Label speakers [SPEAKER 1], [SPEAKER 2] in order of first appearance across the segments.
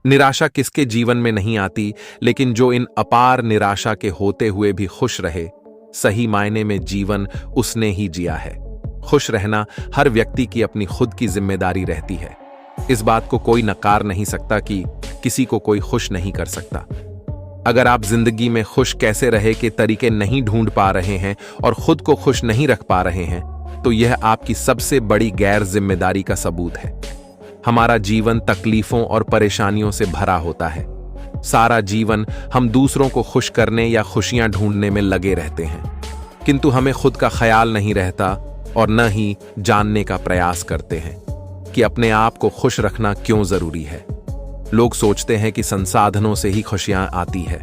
[SPEAKER 1] निराशा किसके जीवन में नहीं आती, लेकिन जो इन अपार निराशा के होते हुए भी खुश रहे, सही मायने में जीवन उसने ही जिया है। खुश रहना हर व्यक्ति की अपनी खुद की जिम्मेदारी रहती है। इस बात को कोई नकार नहीं सकता कि किसी को कोई खुश नहीं कर सकता। अगर आप जिंदगी में खुश कैसे रहे के तरीके नहीं ढूंढ पा रहे हैं और खुद को खुश नहीं रख पा रहे हैं, तो यह आपकी सबसे बड़ी गैर जिम्मेदारी का सबूत है। हमारा जीवन तकलीफों और परेशानियों से भरा होता है। सारा जीवन हम दूसरों को खुश करने या खुशियां ढूंढने में लगे रहते हैं, किंतु हमें खुद का ख्याल नहीं रहता और न ही जानने का प्रयास करते हैं कि अपने आप को खुश रखना क्यों जरूरी है। लोग सोचते हैं कि संसाधनों से ही खुशियां आती है,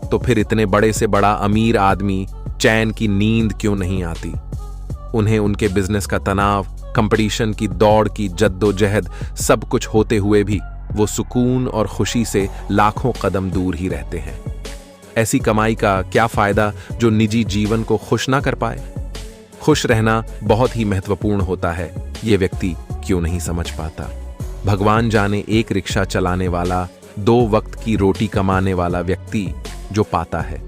[SPEAKER 1] तो फिर इतने बड़े से बड़ा अमीर आदमी चैन की नींद क्यों नहीं आती? उन्हें उनके बिजनेस का तनाव, कंपटीशन की दौड़ की जद्दोजहद सब कुछ होते हुए भी वो सुकून और खुशी से लाखों कदम दूर ही रहते हैं। ऐसी कमाई का क्या फायदा जो निजी जीवन को खुश ना कर पाए? खुश रहना बहुत ही महत्वपूर्ण होता है, ये व्यक्ति क्यों नहीं समझ पाता? भगवान जाने एक रिक्शा चलाने वाला, 2 वक्त की रोटी कमाने वाला व्यक्ति जो पाता है,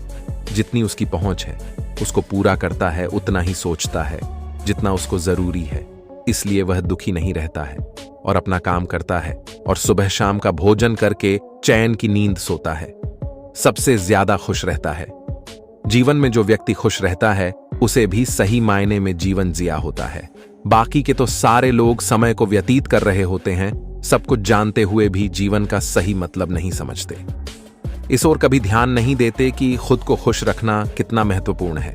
[SPEAKER 1] जितनी उसकी पहुंच है उसको पूरा करता है, उतना ही सोचता है जितना उसको जरूरी है। इसलिए वह दुखी नहीं रहता है और अपना काम करता है और सुबह शाम का भोजन करके चैन की नींद सोता है। सबसे ज्यादा खुश रहता है। जीवन में जो व्यक्ति खुश रहता है उसे भी सही मायने में जीवन जिया होता है। बाकी के तो सारे लोग समय को व्यतीत कर रहे होते हैं, सब कुछ जानते हुए भी जीवन का सही मतलब नहीं समझते। इस ओर कभी ध्यान नहीं देते कि खुद को खुश रखना कितना महत्वपूर्ण है।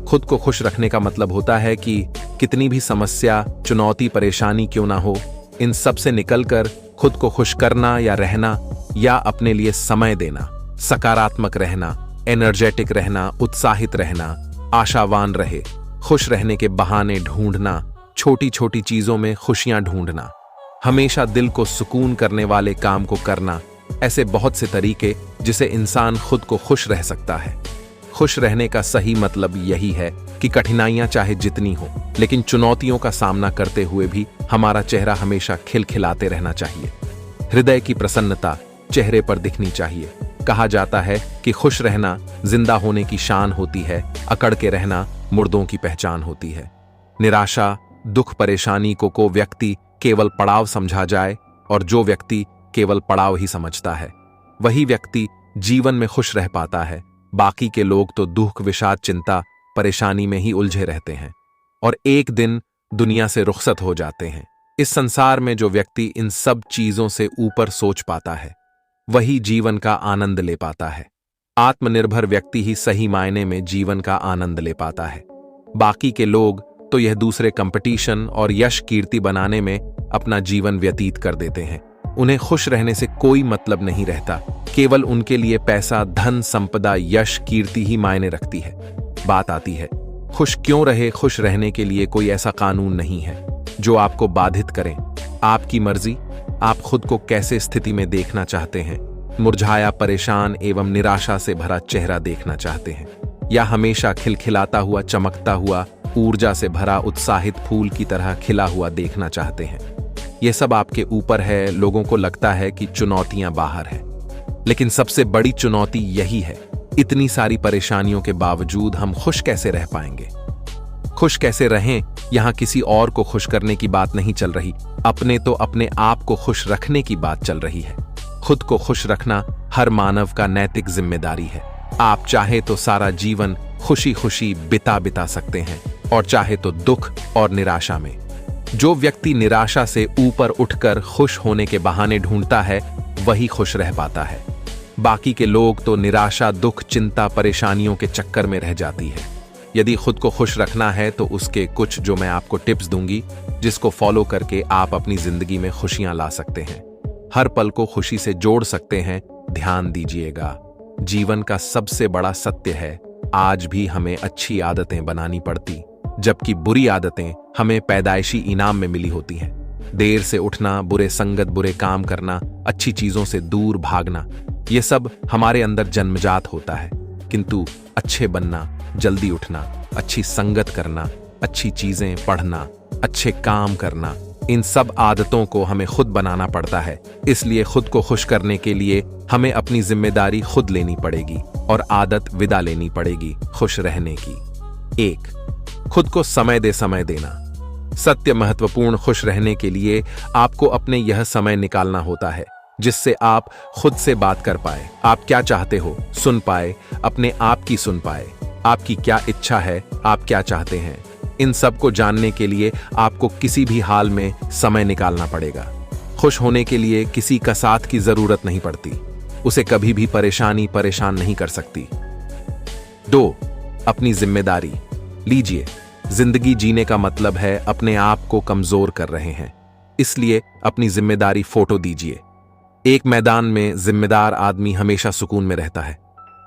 [SPEAKER 1] खुद को खुश रखने का मतलब होता है कि कितनी भी समस्या, चुनौती, परेशानी क्यों ना हो, इन सब से निकलकर खुद को खुश करना या रहना या अपने लिए समय देना, सकारात्मक रहना, एनर्जेटिक रहना, उत्साहित रहना, आशावान रहे, खुश रहने के बहाने ढूंढना, छोटी छोटी चीजों में खुशियां ढूंढना, हमेशा दिल को सुकून करने वाले काम को करना, ऐसे बहुत से तरीके जिसे इंसान खुद को खुश रह सकता है। खुश रहने का सही मतलब यही है कि कठिनाइयां चाहे जितनी हो, लेकिन चुनौतियों का सामना करते हुए भी हमारा चेहरा हमेशा खिलखिलाते रहना चाहिए। हृदय की प्रसन्नता चेहरे पर दिखनी चाहिए। कहा जाता है कि खुश रहना जिंदा होने की शान होती है, अकड़ के रहना मुर्दों की पहचान होती है। निराशा, दुख, परेशानी को व्यक्ति केवल पड़ाव समझा जाए और जो व्यक्ति केवल पड़ाव ही समझता है, वही व्यक्ति जीवन में खुश रह पाता है। बाकी के लोग तो दुख, विषाद, चिंता, परेशानी में ही उलझे रहते हैं और एक दिन दुनिया से रुखसत हो जाते हैं। इस संसार में जो व्यक्ति इन सब चीजों से ऊपर सोच पाता है, वही जीवन का आनंद ले पाता है। आत्मनिर्भर व्यक्ति ही सही मायने में जीवन का आनंद ले पाता है। बाकी के लोग तो यह दूसरे कंपटीशन और यश कीर्ति बनाने में अपना जीवन व्यतीत कर देते हैं। उन्हें खुश रहने से कोई मतलब नहीं रहता, केवल उनके लिए पैसा, धन, संपदा, यश, कीर्ति ही मायने रखती है। बात आती है, खुश क्यों रहे? खुश रहने के लिए कोई ऐसा कानून नहीं है जो आपको बाधित करे। आपकी मर्जी। आप खुद को कैसे स्थिति में देखना चाहते हैं? मुरझाया, परेशान एवं निराशा से भरा चेहरा देखना चाहते हैं, या हमेशा खिलखिलाता हुआ, चमकता हुआ, ऊर्जा से भरा उत्साहित फूल की तरह खिला हुआ देखना चाहते हैं? यह सब आपके ऊपर है। लोगों को लगता है कि चुनौतियां बाहर है, लेकिन सबसे बड़ी चुनौती यही है, इतनी सारी परेशानियों के बावजूद हम खुश कैसे रह पाएंगे? खुश कैसे रहें, यहां किसी और को खुश करने की बात नहीं चल रही, अपने आप को खुश रखने की बात चल रही है। खुद को खुश रखना हर मानव का नैतिक जिम्मेदारी है। आप चाहे तो सारा जीवन खुशी खुशी बिता सकते हैं और चाहे तो दुख और निराशा में। जो व्यक्ति निराशा से ऊपर उठकर खुश होने के बहाने ढूंढता है, वही खुश रह पाता है। बाकी के लोग तो निराशा, दुख, चिंता, परेशानियों के चक्कर में रह जाती है। यदि खुद को खुश रखना है तो उसके कुछ जो मैं आपको टिप्स दूंगी, जिसको फॉलो करके आप अपनी जिंदगी में खुशियां ला सकते हैं, हर पल को खुशी से जोड़ सकते हैं। ध्यान दीजिएगा, जीवन का सबसे बड़ा सत्य है, आज भी हमें अच्छी आदतें बनानी पड़ती, जबकि बुरी आदतें हमें पैदाइशी इनाम में मिली होती हैं। देर से उठना, बुरे संगत, बुरे काम करना, अच्छी चीजों से दूर भागना, ये सब हमारे अंदर जन्मजात होता है। किंतु अच्छे बनना, जल्दी उठना, अच्छी संगत करना, अच्छी चीजें पढ़ना, अच्छे काम करना, इन सब आदतों को हमें खुद बनाना पड़ता है, इसलिए खुद को खुश करने के लिए हमें अपनी जिम्मेदारी खुद लेनी पड़ेगी और आदत विदा लेनी पड़ेगी खुश रहने की। 1. खुद को समय देना। सत्य महत्वपूर्ण खुश रहने के लिए आपको अपने यह समय निकालना होता है जिससे आप खुद से बात कर पाए, आप क्या चाहते हो सुन पाए, अपने आप की सुन पाए, आपकी क्या इच्छा है, आप क्या चाहते हैं। इन सब को जानने के लिए आपको किसी भी हाल में समय निकालना पड़ेगा। खुश होने के लिए किसी का साथ की जरूरत नहीं पड़ती, उसे कभी भी परेशान नहीं कर सकती। 2. अपनी जिम्मेदारी लीजिए। जिंदगी जीने का मतलब है अपने आप को कमजोर कर रहे हैं, इसलिए अपनी जिम्मेदारी फोटो दीजिए। एक मैदान में जिम्मेदार आदमी हमेशा सुकून में रहता है,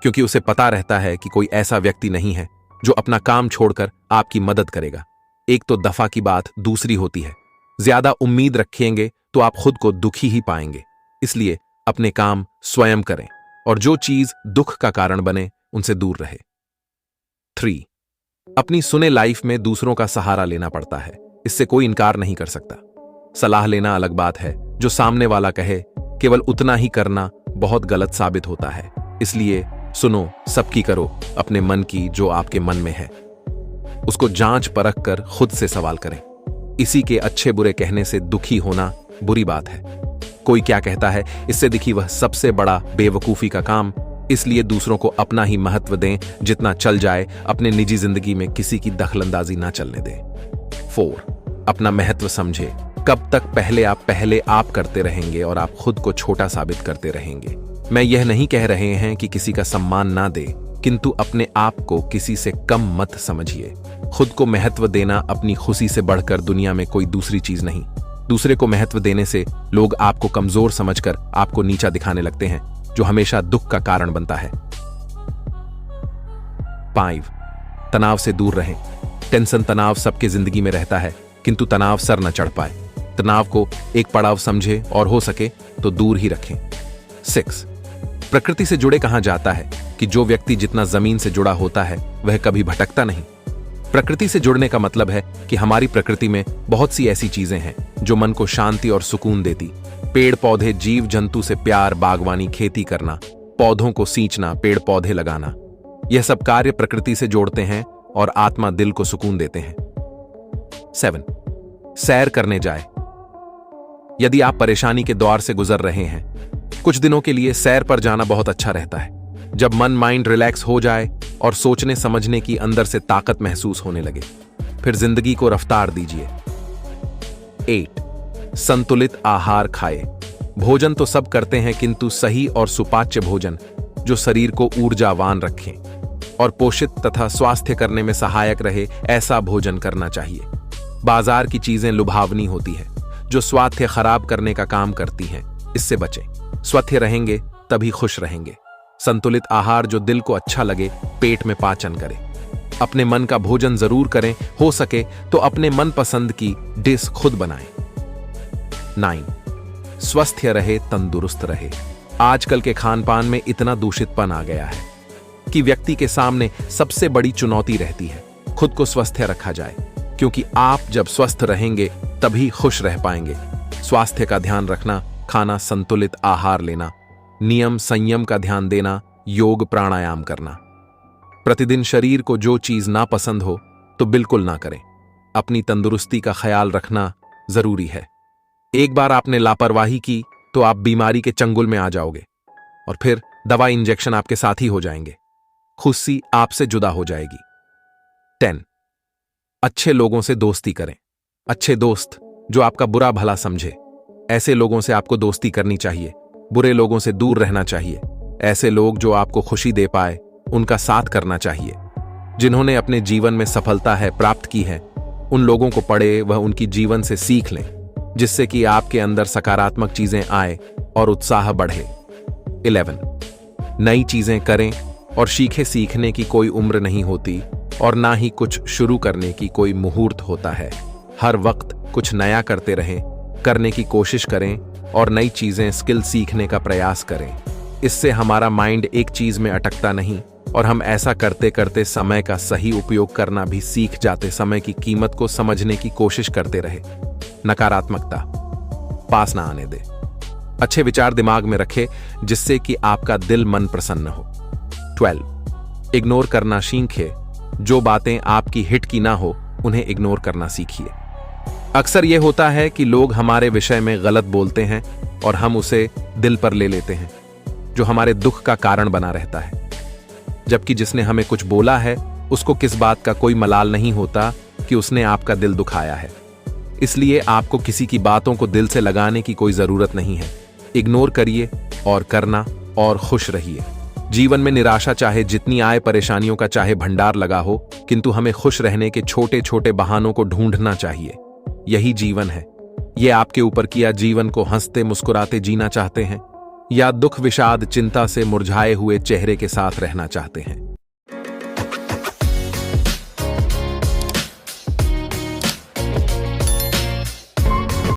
[SPEAKER 1] क्योंकि उसे पता रहता है कि कोई ऐसा व्यक्ति नहीं है जो अपना काम छोड़कर आपकी मदद करेगा। एक तो दफा की बात दूसरी होती है, ज्यादा उम्मीद रखेंगे तो आप खुद को दुखी ही पाएंगे। इसलिए अपने काम स्वयं करें और जो चीज दुख का कारण बने उनसे दूर रहे। 3. अपनी सुने लाइफ में दूसरों का सहारा लेना पड़ता है, इससे कोई इनकार नहीं कर सकता। सलाह लेना अलग बात है, जो सामने वाला कहे केवल उतना ही करना बहुत गलत साबित होता है। इसलिए सुनो, सबकी करो, अपने मन की जो आपके मन में है उसको जांच परख कर खुद से सवाल करें। इसी के अच्छे बुरे कहने से दुखी होना बुरी बात है। कोई क्या कहता है इससे दिखी वह सबसे बड़ा बेवकूफी का काम। इसलिए दूसरों को अपना ही महत्व दें, जितना चल जाए अपने निजी जिंदगी में किसी की दखलंदाजी ना चलने दें। 4. अपना महत्व समझे। कब तक पहले आप करते रहेंगे और आप खुद को छोटा साबित करते रहेंगे। मैं यह नहीं कह रहे हैं कि किसी का सम्मान ना दे, किंतु अपने आप को किसी से कम मत समझिए। खुद को महत्व देना अपनी खुशी से बढ़कर दुनिया में कोई दूसरी चीज नहीं। दूसरे को महत्व देने से लोग आपको कमजोर समझकर आपको नीचा दिखाने लगते हैं, जो हमेशा दुख का कारण बनता है। 5. तनाव से दूर रहें। टेंशन तनाव सबके जिंदगी में रहता है, किंतु तनाव सर न चढ़ पाए। तनाव को एक पड़ाव समझे और हो सके तो दूर ही रखें। 6. प्रकृति से जुड़े कहा जाता है कि जो व्यक्ति जितना जमीन से जुड़ा होता है वह कभी भटकता नहीं। प्रकृति से जुड़ने का मतलब है कि हमारी प्रकृति में बहुत सी ऐसी चीजें हैं जो मन को शांति और सुकून देती। पेड़ पौधे, जीव जंतु से प्यार, बागवानी, खेती करना, पौधों को सींचना, पेड़ पौधे लगाना, यह सब कार्य प्रकृति से जोड़ते हैं और आत्मा दिल को सुकून देते हैं। 7. सैर करने जाए। यदि आप परेशानी के दौर से गुजर रहे हैं, कुछ दिनों के लिए सैर पर जाना बहुत अच्छा रहता है। जब मन माइंड रिलैक्स हो जाए और सोचने समझने की अंदर से ताकत महसूस होने लगे, फिर जिंदगी को रफ्तार दीजिए। 8. संतुलित आहार खाए। भोजन तो सब करते हैं, किंतु सही और सुपाच्य भोजन जो शरीर को ऊर्जावान रखे और पोषित तथा स्वास्थ्य करने में सहायक रहे, ऐसा भोजन करना चाहिए। बाजार की चीजें लुभावनी होती है जो स्वास्थ्य खराब करने का काम करती हैं, इससे बचें। स्वस्थ रहेंगे तभी खुश रहेंगे। संतुलित आहार जो दिल को अच्छा लगे, पेट में पाचन करे। अपने मन का भोजन जरूर करें, हो सके तो अपने मनपसंद की डिश खुद बनाएं। 9. स्वस्थ रहे, तंदुरुस्त रहे। आजकल के खान पान में इतना दूषितपन आ गया है कि व्यक्ति के सामने सबसे बड़ी चुनौती रहती है खुद को स्वस्थ रखा जाए, क्योंकि आप जब स्वस्थ रहेंगे तभी खुश रह पाएंगे। स्वास्थ्य का ध्यान रखना, खाना संतुलित आहार लेना, नियम संयम का ध्यान देना, योग प्राणायाम करना। प्रतिदिन शरीर को जो चीज ना पसंद हो तो बिल्कुल ना करें। अपनी तंदुरुस्ती का ख्याल रखना जरूरी है। एक बार आपने लापरवाही की तो आप बीमारी के चंगुल में आ जाओगे और फिर दवा इंजेक्शन आपके साथ ही हो जाएंगे। खुशी आपसे जुदा हो जाएगी। 10. अच्छे लोगों से दोस्ती करें। अच्छे दोस्त जो आपका बुरा भला समझे, ऐसे लोगों से आपको दोस्ती करनी चाहिए। बुरे लोगों से दूर रहना चाहिए। ऐसे लोग जो आपको खुशी दे पाए, उनका साथ करना चाहिए। जिन्होंने अपने जीवन में सफलता है प्राप्त की है, उन लोगों को पढ़े, वह उनकी जीवन से सीख लें, जिससे कि आपके अंदर सकारात्मक चीजें आए और उत्साह बढ़े। 11. नई चीजें करें और सीखने की कोई उम्र नहीं होती और ना ही कुछ शुरू करने की कोई मुहूर्त होता है। हर वक्त कुछ नया करते रहें, करने की कोशिश करें और नई चीजें, स्किल सीखने का प्रयास करें। इससे हमारा माइंड एक चीज में अटकता नहीं और हम ऐसा करते करते समय का सही उपयोग करना भी सीख जाते, समय की कीमत को समझने की कोशिश करते रहे। नकारात्मकता पास ना आने दे। अच्छे विचार दिमाग में रखे जिससे कि आपका दिल मन प्रसन्न हो। 12 इग्नोर करना सीखिए। जो बातें आपकी हिट की ना हो उन्हें इग्नोर करना सीखिए। अक्सर यह होता है कि लोग हमारे विषय में गलत बोलते हैं और हम उसे दिल पर ले लेते हैं, जो हमारे दुख का कारण बना रहता है। जबकि जिसने हमें कुछ बोला है उसको किस बात का कोई मलाल नहीं होता कि उसने आपका दिल दुखाया है। इसलिए आपको किसी की बातों को दिल से लगाने की कोई जरूरत नहीं है। इग्नोर करिए और करना और खुश रहिए। जीवन में निराशा चाहे जितनी आए, परेशानियों का चाहे भंडार लगा हो, किंतु हमें खुश रहने के छोटे छोटे बहानों को ढूंढना चाहिए। यही जीवन है। ये आपके ऊपर किया जीवन को हंसते मुस्कुराते जीना चाहते हैं या दुख विषाद चिंता से मुरझाए हुए चेहरे के साथ रहना चाहते हैं।